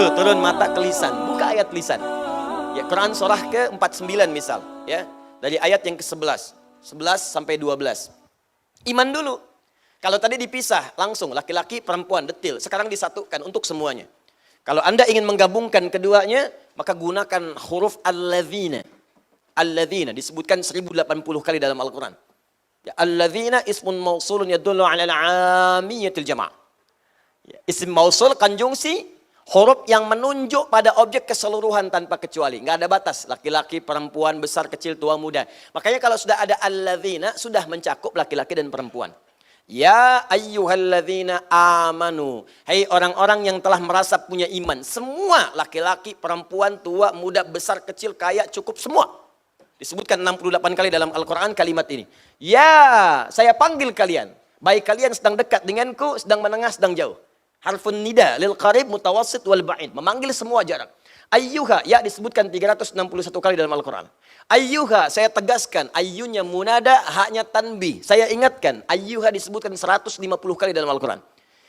Tuh, turun mata ke lisan. Buka ayat lisan. Ya, Quran surah ke-49 misal. Ya, dari ayat yang ke-11. 11 sampai 12. Iman dulu. Kalau tadi dipisah langsung laki-laki perempuan detil, sekarang disatukan untuk semuanya. Kalau Anda ingin menggabungkan keduanya, maka gunakan huruf alladzina. Alladzina disebutkan 1080 kali dalam Al-Qur'an. Ya, alladzina ismun mausulun yadullu 'ala al-'ammiyatil jama'. Ya, isim mausul konjungsi huruf yang menunjuk pada objek keseluruhan tanpa kecuali, nggak ada batas, laki-laki, perempuan, besar, kecil, tua, muda. Makanya kalau sudah ada alladzina sudah mencakup laki-laki dan perempuan. Ya ayyuhalladzina amanu. Hai orang-orang yang telah merasa punya iman. Semua laki-laki, perempuan, tua, muda, besar, kecil, kaya, cukup semua. Disebutkan 68 kali dalam Al-Quran kalimat ini. Ya, saya panggil kalian. Baik kalian sedang dekat denganku, sedang menengah, sedang jauh. Harfun nida lil qarib mutawassit wal ba'id. Memanggil semua jarak. Ayyuha, ya disebutkan 361 kali dalam Al-Quran. Ayyuha, saya tegaskan. Ayyunya munada, haknya tanbih. Saya ingatkan. Ayyuha disebutkan 150 kali dalam Al-Quran.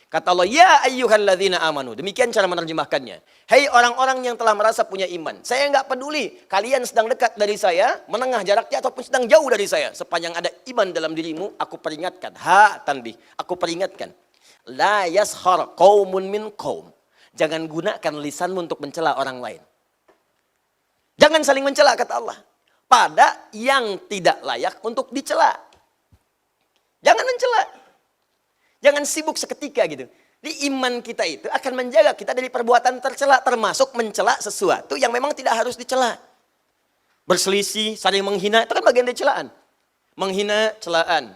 Kata Allah, ya ayyuhalladzina amanu. Demikian cara menerjemahkannya. Hei orang-orang yang telah merasa punya iman. Saya nggak peduli. Kalian sedang dekat dari saya, menengah jaraknya, ataupun sedang jauh dari saya. Sepanjang ada iman dalam dirimu, aku peringatkan. Ha tanbih. Aku peringatkan. La yashar qaumun min qaum. Jangan gunakan lisanmu untuk mencela orang lain. Jangan saling mencela, kata Allah. Pada yang tidak layak untuk dicela. Jangan mencela. Jangan sibuk seketika gitu. Di iman kita itu akan menjaga kita dari perbuatan tercela. Termasuk mencela sesuatu yang memang tidak harus dicela. Berselisih, saling menghina, itu kan bagian dari celaan. Menghina, celaan.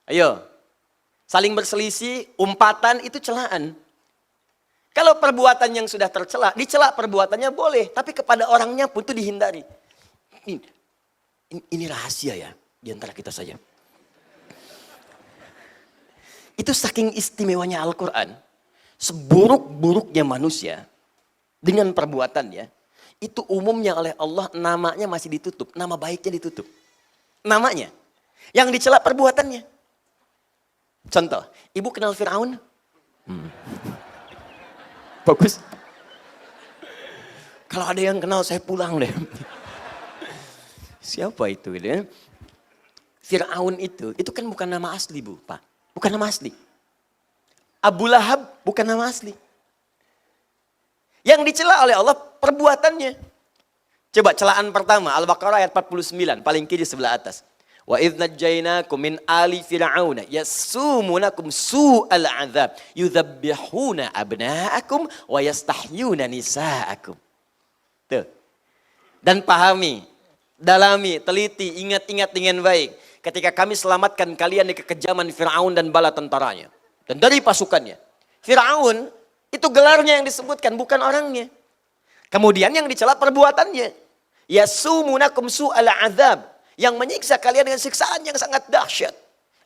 Ayo. Saling berselisih, umpatan, itu celaan. Kalau perbuatan yang sudah tercela, dicela perbuatannya boleh. Tapi kepada orangnya pun itu dihindari. Ini rahasia ya, di antara kita saja. Itu saking istimewanya Al-Quran. Seburuk-buruknya manusia, dengan perbuatannya, itu umumnya oleh Allah namanya masih ditutup. Nama baiknya ditutup. Namanya. Yang dicela perbuatannya. Contoh, ibu kenal Fir'aun? Bagus. Kalau ada yang kenal saya pulang deh. Siapa itu? Ya? Fir'aun itu kan bukan nama asli Bu, Pak. Bukan nama asli. Abu Lahab bukan nama asli. Yang dicela oleh Allah perbuatannya. Coba celaan pertama, Al-Baqarah ayat 49, paling kiri sebelah atas. Wa idz najjaynakum min ali fir'auna yasumunakum su'al 'adzab yudzabbihuna abna'akum wa yastahyuna nisa'akum. Tuh. Dan pahami, dalami, teliti, ingat-ingat dengan baik ketika kami selamatkan kalian dari kekejaman Firaun dan bala tentaranya dan dari pasukannya. Firaun itu gelarnya yang disebutkan, bukan orangnya. Kemudian yang dicela perbuatannya. Yasumunakum su'al 'adzab, yang menyiksa kalian dengan siksaan yang sangat dahsyat.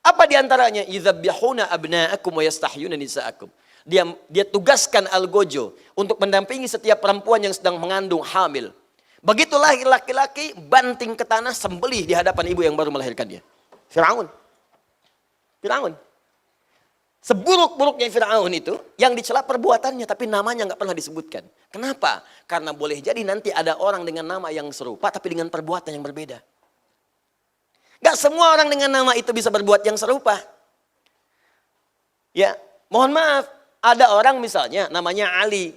Apa diantaranya? Yudzabbihuna abna'akum wa yastahyuna nisa'akum. Dia tugaskan algojo untuk mendampingi setiap perempuan yang sedang mengandung hamil. Begitulah laki-laki banting ke tanah sembelih di hadapan ibu yang baru melahirkan dia. Fir'aun. Fir'aun. Seburuk-buruknya Fir'aun itu yang dicela perbuatannya tapi namanya nggak pernah disebutkan. Kenapa? Karena boleh jadi nanti ada orang dengan nama yang serupa tapi dengan perbuatan yang berbeda. Gak semua orang dengan nama itu bisa berbuat yang serupa. Ya, mohon maaf. Ada orang misalnya namanya Ali.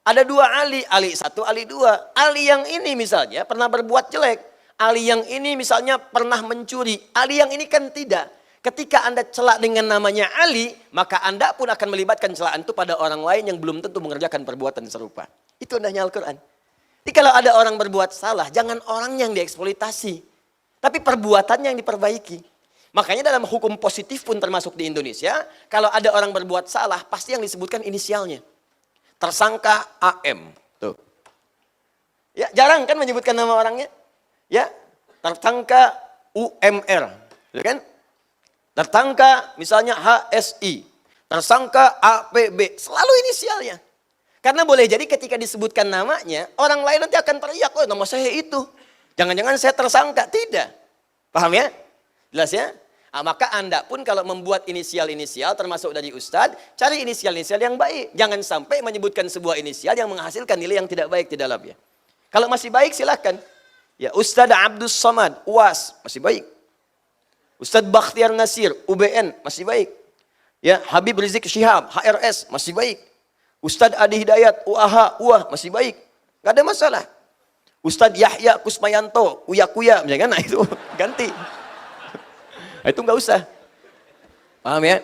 Ada dua Ali. Ali satu, Ali dua. Ali yang ini misalnya pernah berbuat jelek. Ali yang ini misalnya pernah mencuri. Ali yang ini kan tidak. Ketika Anda celak dengan namanya Ali, maka Anda pun akan melibatkan celaan itu pada orang lain yang belum tentu mengerjakan perbuatan serupa. Itu indahnya Al-Quran. Jadi kalau ada orang berbuat salah, jangan orangnya yang dieksploitasi. Tapi perbuatannya yang diperbaiki. Makanya dalam hukum positif pun termasuk di Indonesia, kalau ada orang berbuat salah, pasti yang disebutkan inisialnya. Tersangka AM. Tuh. Ya, jarang kan menyebutkan nama orangnya? Ya, tersangka UMR. Ya kan? Tersangka misalnya HSI. Tersangka APB. Selalu inisialnya. Karena boleh jadi ketika disebutkan namanya, orang lain nanti akan teriak, oh nama saya itu. Jangan-jangan saya tersangka. Tidak. Paham ya? Jelas ya? Maka Anda pun kalau membuat inisial-inisial termasuk dari Ustadz, cari inisial-inisial yang baik. Jangan sampai menyebutkan sebuah inisial yang menghasilkan nilai yang tidak baik di dalamnya. Kalau masih baik silahkan. Ya, Ustadz Abdus Somad, UAS, masih baik. Ustadz Bakhtiar Nasir, UBN, masih baik. Ya, Habib Rizik Syihab, HRS, masih baik. Ustadz Adi Hidayat, UAH, UAH, masih baik. Gak ada masalah. Ustadz Yahya Kusmayanto, Uya-Kuya, misalkan, nah itu ganti. Itu nggak usah. Paham ya?